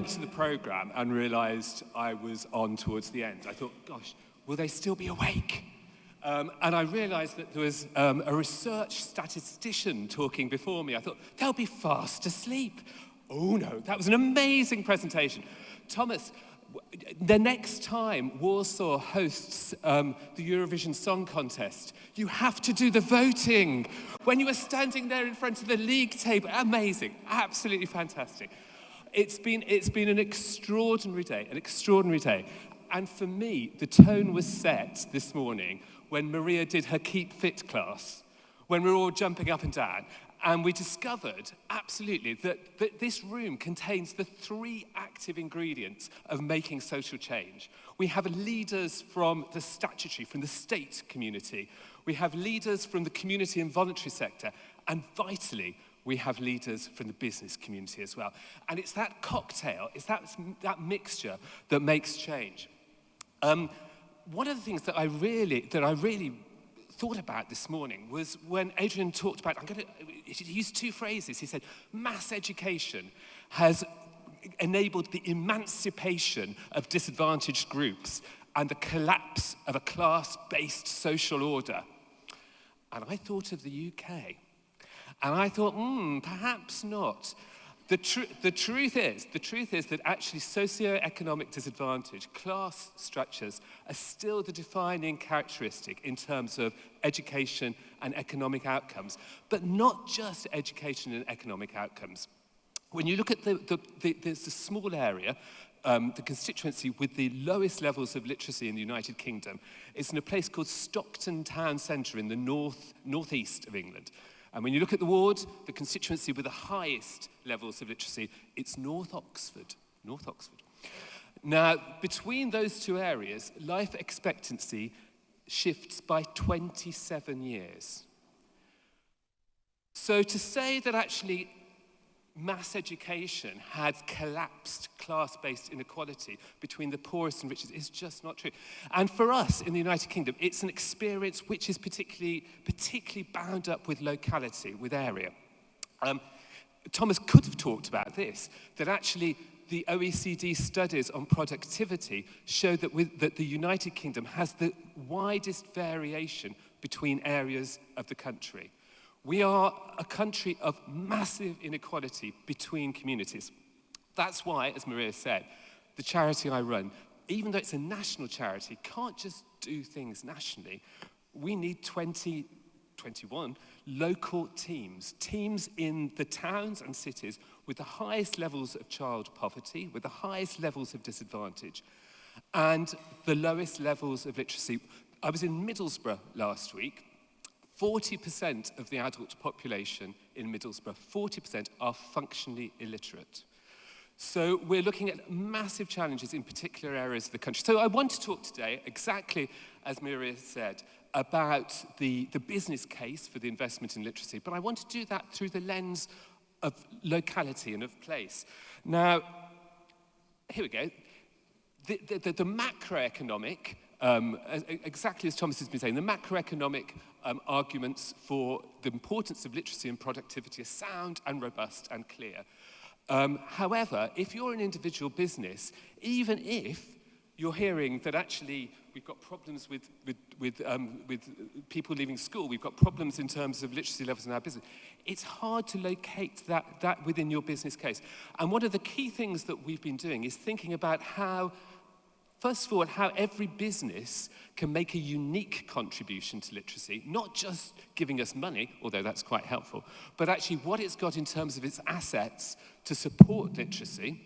listened to the programme and realised I was on towards the end, I thought, gosh, will they still be awake? And I realised that there was a research statistician talking before me. I thought, they'll be fast asleep. Oh no, that was an amazing presentation. Thomas, the next time Warsaw hosts the Eurovision Song Contest, you have to do the voting. When you were standing there in front of the league table, amazing, absolutely fantastic. It's been an extraordinary day, And for me, the tone was set this morning when Maria did her Keep Fit class, when we were all jumping up and down. And we discovered, absolutely, that this room contains the 3 active ingredients of making social change. We have leaders from the statutory, from the state community. We have leaders from the community and voluntary sector. And vitally, we have leaders from the business community as well. And it's that cocktail, it's that mixture that makes change. One of the things that I really thought about this morning was when Adrian talked about, he used 2 phrases. He said, mass education has enabled the emancipation of disadvantaged groups and the collapse of a class-based social order. And I thought of the UK. And I thought, perhaps not. The truth is that actually socio-economic disadvantage, class structures, are still the defining characteristic in terms of education and economic outcomes, but not just education and economic outcomes. When you look at the small area, the constituency with the lowest levels of literacy in the United Kingdom, it's in a place called Stockton Town Centre in the northeast of England. And when you look at the ward, the constituency with the highest levels of literacy, it's North Oxford. Now, between those 2 areas, life expectancy shifts by 27 years. So to say that actually mass education had collapsed class-based inequality between the poorest and richest is just not true. And for us in the United Kingdom, it's an experience which is particularly bound up with locality, with area. Thomas could have talked about this, that actually the OECD studies on productivity show that the United Kingdom has the widest variation between areas of the country. We are a country of massive inequality between communities. That's why, as Maria said, the charity I run, even though it's a national charity, can't just do things nationally. We need 21 local teams in the towns and cities with the highest levels of child poverty, with the highest levels of disadvantage, and the lowest levels of literacy. I was in Middlesbrough last week. 40% of the adult population in Middlesbrough, 40% are functionally illiterate. So we're looking at massive challenges in particular areas of the country. So I want to talk today, exactly as Maria said, about the business case for the investment in literacy, but I want to do that through the lens of locality and of place. Now, here we go. The macroeconomic, exactly as Thomas has been saying, the macroeconomic arguments for the importance of literacy and productivity are sound and robust and clear. However, if you're an individual business, even if you're hearing that actually we've got problems with people leaving school, we've got problems in terms of literacy levels in our business, it's hard to locate that within your business case. And one of the key things that we've been doing is thinking about how, first of all, how every business can make a unique contribution to literacy, not just giving us money, although that's quite helpful, but actually what it's got in terms of its assets to support literacy.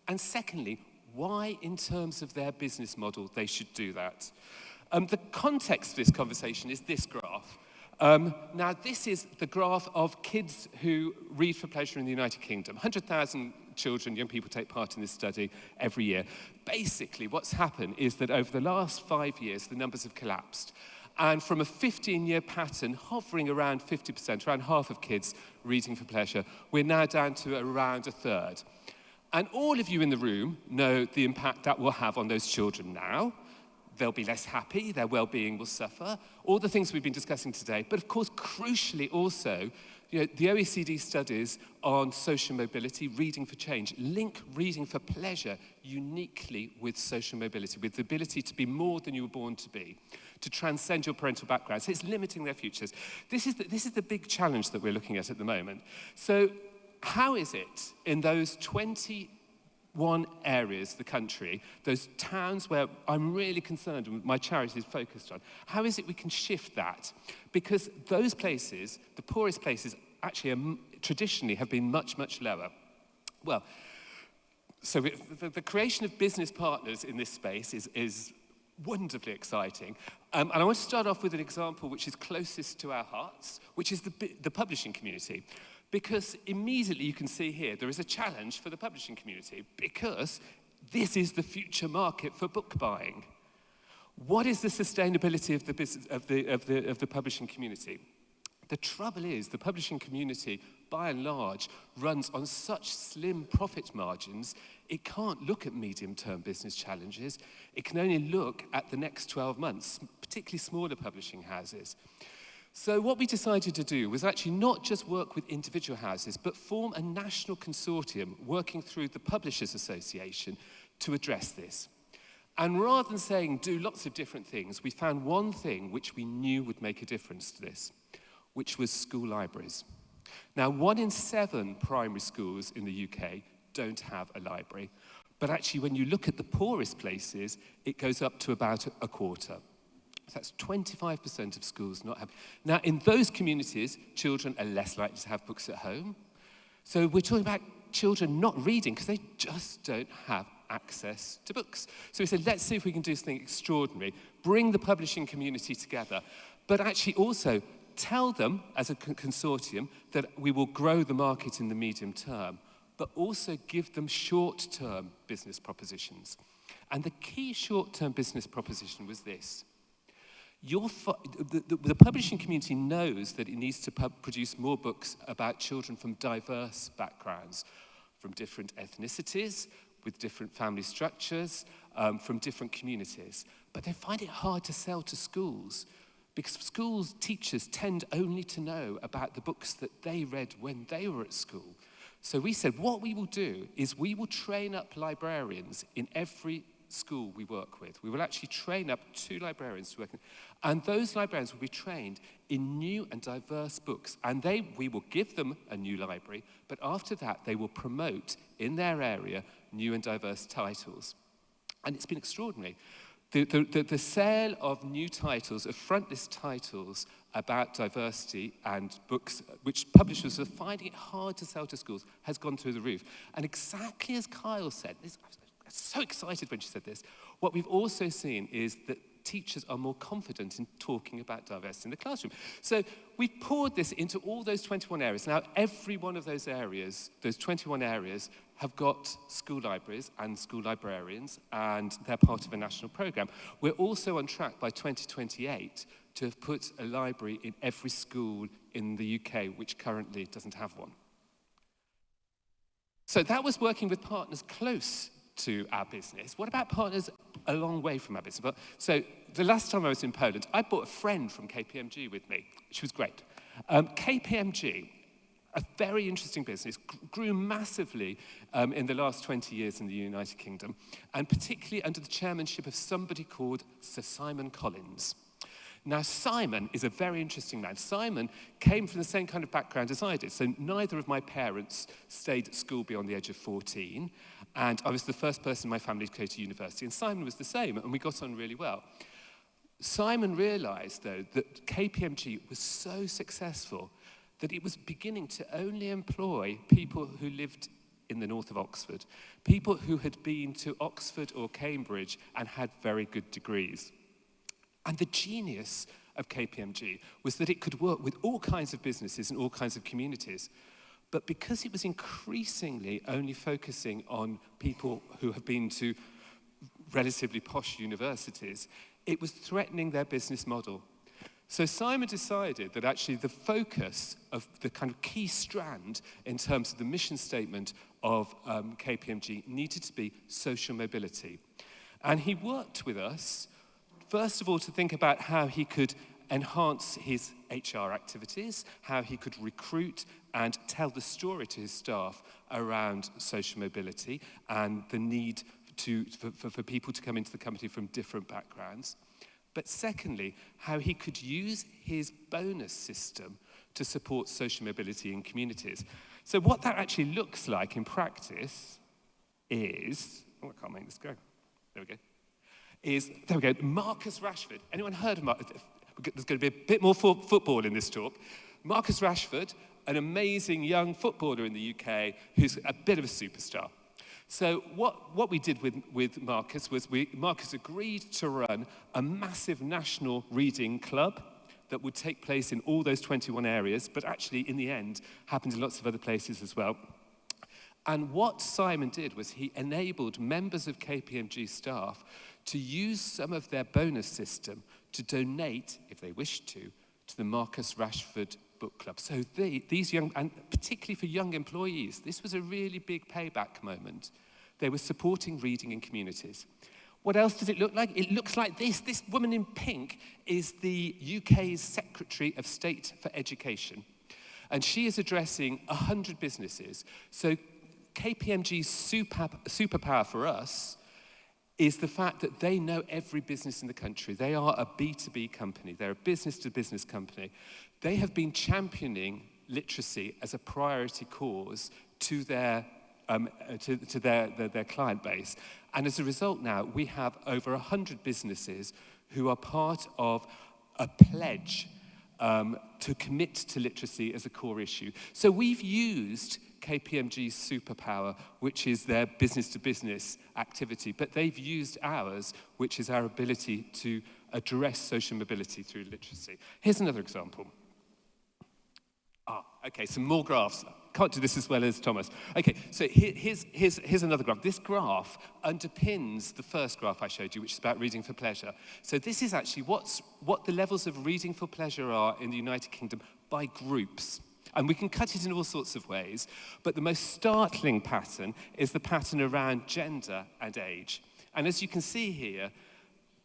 And secondly, why, in terms of their business model, they should do that. The context of this conversation is this graph. Now, this is the graph of kids who read for pleasure in the United Kingdom. 100,000 children, young people take part in this study every year. Basically, what's happened is that over the last 5 years, the numbers have collapsed. And from a 15-year pattern hovering around 50%, around half of kids reading for pleasure, we're now down to around a third. And all of you in the room know the impact that will have on those children now. They'll be less happy, their well-being will suffer, all the things we've been discussing today. But of course, crucially also, the OECD studies on social mobility, reading for change, link reading for pleasure uniquely with social mobility, with the ability to be more than you were born to be, to transcend your parental background. So it's limiting their futures. This is the big challenge that we're looking at the moment. So how is it in those 21 areas of the country, those towns where I'm really concerned and my charity is focused on, how is it we can shift that? Because those places, the poorest places, actually traditionally have been much, much lower. Well, so the creation of business partners in this space is wonderfully exciting. And I want to start off with an example which is closest to our hearts, which is the publishing community. Because immediately you can see here, there is a challenge for the publishing community because this is the future market for book buying. What is the sustainability of the business, of the publishing community? The trouble is, the publishing community, by and large, runs on such slim profit margins, it can't look at medium-term business challenges. It can only look at the next 12 months, particularly smaller publishing houses. So what we decided to do was actually not just work with individual houses, but form a national consortium working through the Publishers Association to address this. And rather than saying do lots of different things, we found one thing which we knew would make a difference to this, which was school libraries. Now, 1 in 7 primary schools in the UK don't have a library, but actually when you look at the poorest places, it goes up to about a quarter. So that's 25% of schools not have. Now, in those communities, children are less likely to have books at home. So we're talking about children not reading because they just don't have access to books. So we said, let's see if we can do something extraordinary, bring the publishing community together, but actually also tell them as a consortium that we will grow the market in the medium term, but also give them short-term business propositions. And the key short-term business proposition was this. The publishing community knows that it needs to produce more books about children from diverse backgrounds, from different ethnicities, with different family structures, from different communities. But they find it hard to sell to schools because schools teachers tend only to know about the books that they read when they were at school. So we said what we will do is we will train up librarians in every school we work with. We will actually train up 2 librarians to work, and those librarians will be trained in new and diverse books, and we will give them a new library, but after that they will promote in their area new and diverse titles. And it's been extraordinary. The sale of new titles, of frontlist titles about diversity and books which publishers are finding it hard to sell to schools has gone through the roof. And exactly as Kyle said, I was so excited when she said this, what we've also seen is that teachers are more confident in talking about diversity in the classroom. So we've poured this into all those 21 areas. Now, every one of those areas, those 21 areas, have got school libraries and school librarians, and they're part of a national programme. We're also on track by 2028 to have put a library in every school in the UK, which currently doesn't have one. So that was working with partners close to our business. What about partners a long way from our business? Well, so the last time I was in Poland, I brought a friend from KPMG with me, which was great. KPMG, a very interesting business, grew massively in the last 20 years in the United Kingdom, and particularly under the chairmanship of somebody called Sir Simon Collins. Now, Simon is a very interesting man. Simon came from the same kind of background as I did. So neither of my parents stayed at school beyond the age of 14. And I was the first person in my family to go to university. And Simon was the same, and we got on really well. Simon realized, though, that KPMG was so successful that it was beginning to only employ people who lived in the north of Oxford, people who had been to Oxford or Cambridge and had very good degrees. And the genius of KPMG was that it could work with all kinds of businesses and all kinds of communities. But because it was increasingly only focusing on people who have been to relatively posh universities, it was threatening their business model. So Simon decided that actually the focus of the kind of key strand in terms of the mission statement of KPMG needed to be social mobility. And he worked with us first of all, to think about how he could enhance his HR activities, how he could recruit and tell the story to his staff around social mobility and the need for people to come into the company from different backgrounds. But secondly, how he could use his bonus system to support social mobility in communities. So what that actually looks like in practice is, I can't make this go. There we go. Marcus Rashford. Anyone heard of Marcus? There's going to be a bit more football in this talk. Marcus Rashford, an amazing young footballer in the UK who's a bit of a superstar. So what we did with Marcus was Marcus agreed to run a massive national reading club that would take place in all those 21 areas, but actually in the end happened in lots of other places as well. And what Simon did was he enabled members of KPMG staff to use some of their bonus system to donate, if they wished to the Marcus Rashford Book Club. So these young, and particularly for young employees, this was a really big payback moment. They were supporting reading in communities. What else does it look like? It looks like this. This woman in pink is the UK's Secretary of State for Education. And she is addressing 100 businesses. So KPMG's superpower for us is the fact that they know every business in the country. They are a B2B company. They're a business-to-business company. They have been championing literacy as a priority cause to their client base. And as a result now, we have over 100 businesses who are part of a pledge to commit to literacy as a core issue. So we've used KPMG's superpower, which is their business-to-business activity, but they've used ours, which is our ability to address social mobility through literacy. Here's another example. Okay, some more graphs. Can't do this as well as Thomas. Okay, so here's another graph. This graph underpins the first graph I showed you, which is about reading for pleasure. So this is actually what the levels of reading for pleasure are in the United Kingdom by groups. And we can cut it in all sorts of ways, but the most startling pattern is the pattern around gender and age. And as you can see here,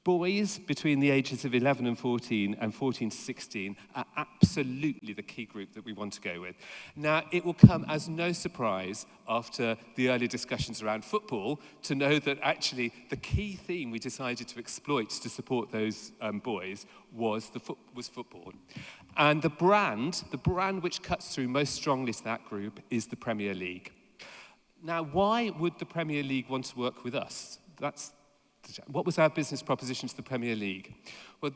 boys between the ages of 11 and 14 and 14 to 16 are absolutely the key group that we want to go with. Now, it will come as no surprise after the early discussions around football to know that actually the key theme we decided to exploit to support those boys was football. And the brand which cuts through most strongly to that group is the Premier League. Now, why would the Premier League want to work with us? What was our business proposition to the Premier League? Well,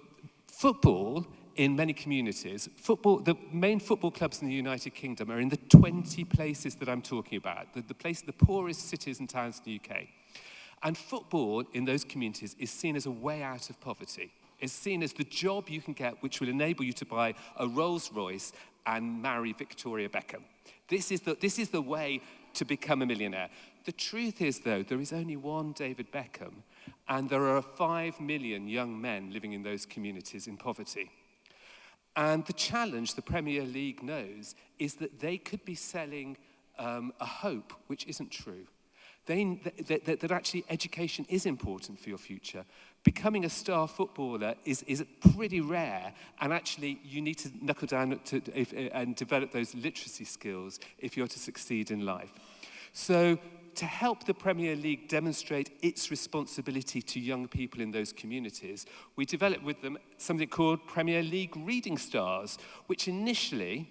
football in many communities, the main football clubs in the United Kingdom are in the 20 places that I'm talking about, the poorest cities and towns in the UK. And football in those communities is seen as a way out of poverty. It's seen as the job you can get which will enable you to buy a Rolls Royce and marry Victoria Beckham. This is the way to become a millionaire. The truth is, though, there is only one David Beckham, and there are 5 million young men living in those communities in poverty. And the challenge the Premier League knows is that they could be selling a hope which isn't true. That actually education is important for your future. Becoming a star footballer is pretty rare, and actually you need to knuckle down and develop those literacy skills if you're to succeed in life. So to help the Premier League demonstrate its responsibility to young people in those communities, we developed with them something called Premier League Reading Stars, which initially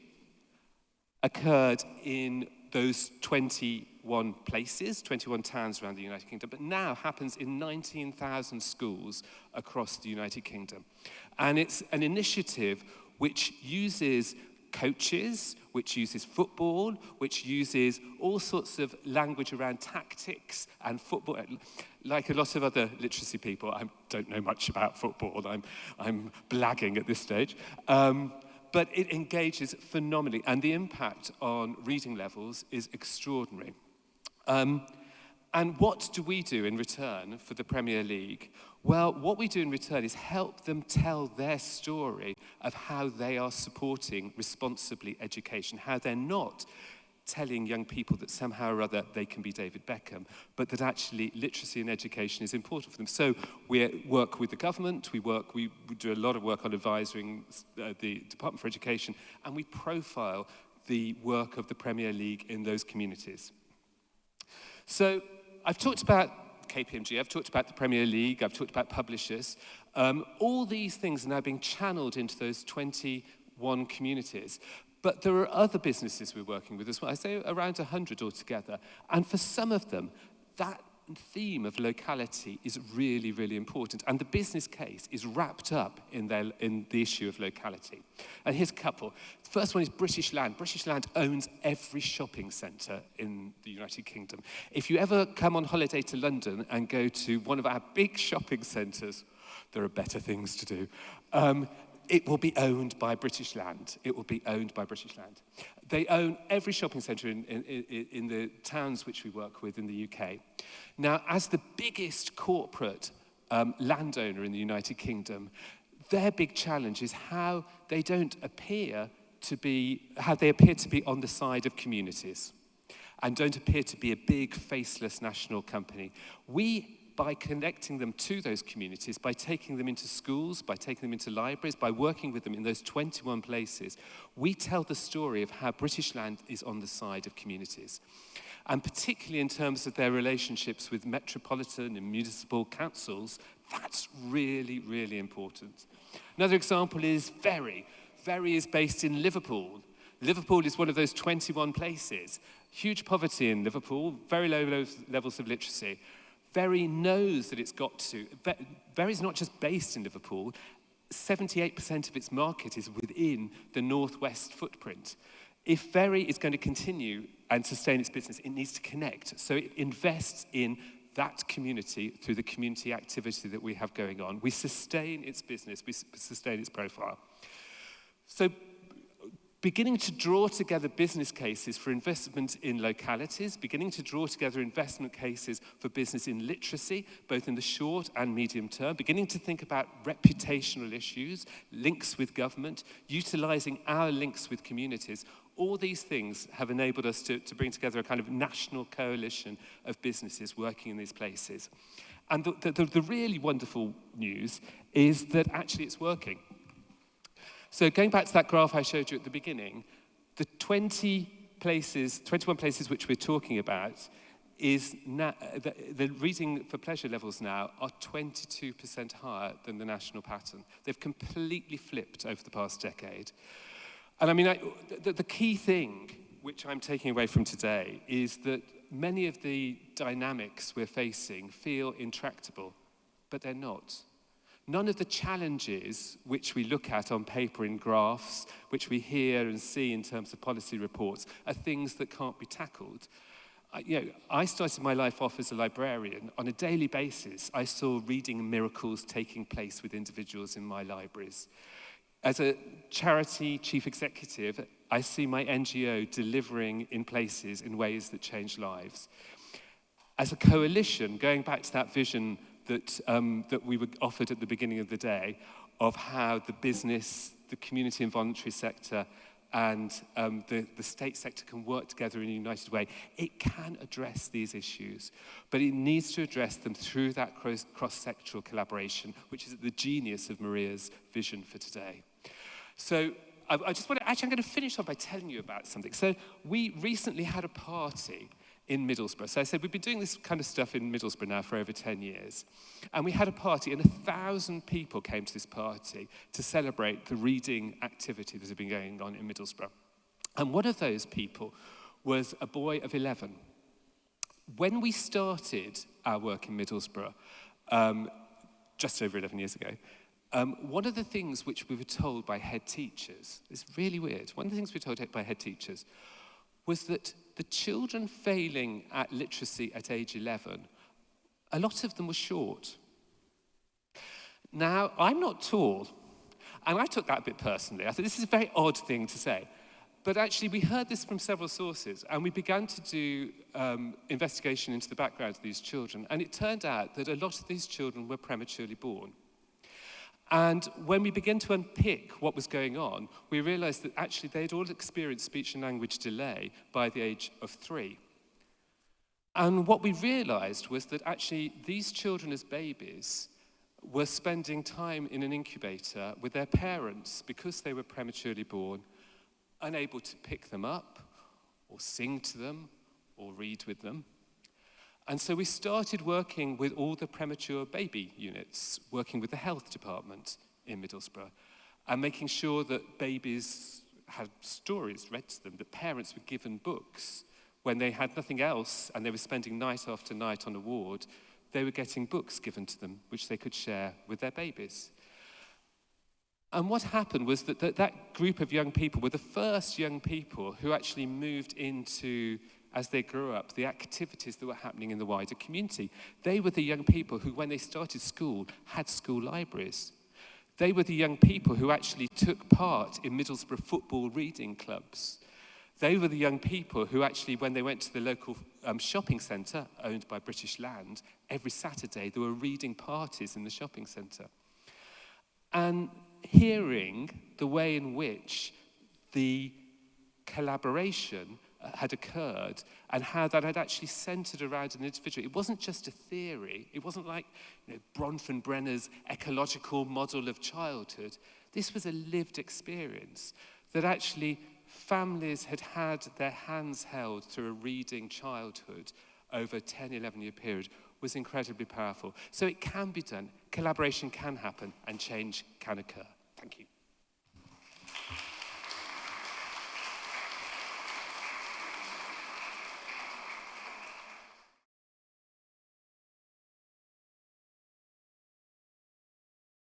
occurred in those 21 places, 21 towns around the United Kingdom, but now happens in 19,000 schools across the United Kingdom. And it's an initiative which uses coaches, which uses football, which uses all sorts of language around tactics and football. Like a lot of other literacy people, I don't know much about football. I'm blagging at this stage. But it engages phenomenally, and the impact on reading levels is extraordinary. And what do we do in return for the Premier League? Well, what we do in return is help them tell their story of how they are supporting responsibly education, how they're not telling young people that somehow or other they can be David Beckham, but that actually literacy and education is important for them. So we work with the government, we do a lot of work on advising the Department for Education, and we profile the work of the Premier League in those communities. So I've talked about KPMG, I've talked about the Premier League, I've talked about publishers. All these things are now being channeled into those 21 communities. But there are other businesses we're working with as well. I say around 100 altogether. And for some of them, that theme of locality is really, really important. And the business case is wrapped up in the issue of locality. And here's a couple. The first one is British Land. British Land owns every shopping centre in the United Kingdom. If you ever come on holiday to London and go to one of our big shopping centres, there are better things to do. It will be owned by British Land. It will be owned by British Land. They own every shopping centre in the towns which we work with in the UK. Now, as the biggest corporate landowner in the United Kingdom, their big challenge is how they appear to be on the side of communities and don't appear to be a big, faceless national company. By connecting them to those communities, by taking them into schools, by taking them into libraries, by working with them in those 21 places, we tell the story of how British Land is on the side of communities. And particularly in terms of their relationships with metropolitan and municipal councils, that's really, really important. Another example is Very. Very is based in Liverpool. Liverpool is one of those 21 places. Huge poverty in Liverpool, very low levels of literacy. Very knows that it's got to. Very's not just based in Liverpool. 78% of its market is within the northwest footprint. If Very is going to continue and sustain its business, it needs to connect. So it invests in that community through the community activity that we have going on. We sustain its business, we sustain its profile. So beginning to draw together business cases for investment in localities, beginning to draw together investment cases for business in literacy, both in the short and medium term, beginning to think about reputational issues, links with government, utilising our links with communities. All these things have enabled us to bring together a kind of national coalition of businesses working in these places. And the really wonderful news is that actually it's working. So going back to that graph I showed you at the beginning, the 21 places which we're talking about is now, the reading for pleasure levels now are 22% higher than the national pattern. They've completely flipped over the past decade. And I mean, the key thing which I'm taking away from today is that many of the dynamics we're facing feel intractable, but they're not. None of the challenges which we look at on paper in graphs, which we hear and see in terms of policy reports, are things that can't be tackled. I started my life off as a librarian. On a daily basis, I saw reading miracles taking place with individuals in my libraries. As a charity chief executive, I see my NGO delivering in places in ways that change lives. As a coalition, going back to that vision that we were offered at the beginning of the day of how the business, the community and voluntary sector and the state sector can work together in a united way. It can address these issues, but it needs to address them through that cross-sectoral collaboration, which is the genius of Maria's vision for today. So I'm going to finish off by telling you about something. So we recently had a party in Middlesbrough. So I said, we've been doing this kind of stuff in Middlesbrough now for over 10 years. And we had a party, and 1,000 people came to this party to celebrate the reading activity that had been going on in Middlesbrough. And one of those people was a boy of 11. When we started our work in Middlesbrough, just over 11 years ago, one of the things which we were told by head teachers, it's really weird, one of the things we were told by head teachers was that the children failing at literacy at age 11, a lot of them were short. Now, I'm not tall, and I took that a bit personally. I thought this is a very odd thing to say. But actually, we heard this from several sources, and we began to do investigation into the background of these children, and it turned out that a lot of these children were prematurely born. And when we began to unpick what was going on, we realized that actually they'd all experienced speech and language delay by the age of 3. And what we realized was that actually these children as babies were spending time in an incubator with their parents because they were prematurely born, unable to pick them up or sing to them or read with them. And so we started working with all the premature baby units, working with the health department in Middlesbrough, and making sure that babies had stories read to them, that parents were given books. When they had nothing else and they were spending night after night on a ward, they were getting books given to them, which they could share with their babies. And what happened was that that group of young people were the first young people who actually moved into, as they grew up, the activities that were happening in the wider community. They were the young people who, when they started school, had school libraries. They were the young people who actually took part in Middlesbrough football reading clubs. They were the young people who actually, when they went to the local shopping centre, owned by British Land, every Saturday there were reading parties in the shopping centre. And hearing the way in which the collaboration had occurred and how that had actually centred around an individual. It wasn't just a theory. It wasn't like Bronfenbrenner's ecological model of childhood. This was a lived experience that actually families had had their hands held through a reading childhood over a 10, 11-year period was incredibly powerful. So it can be done. Collaboration can happen and change can occur. Thank you.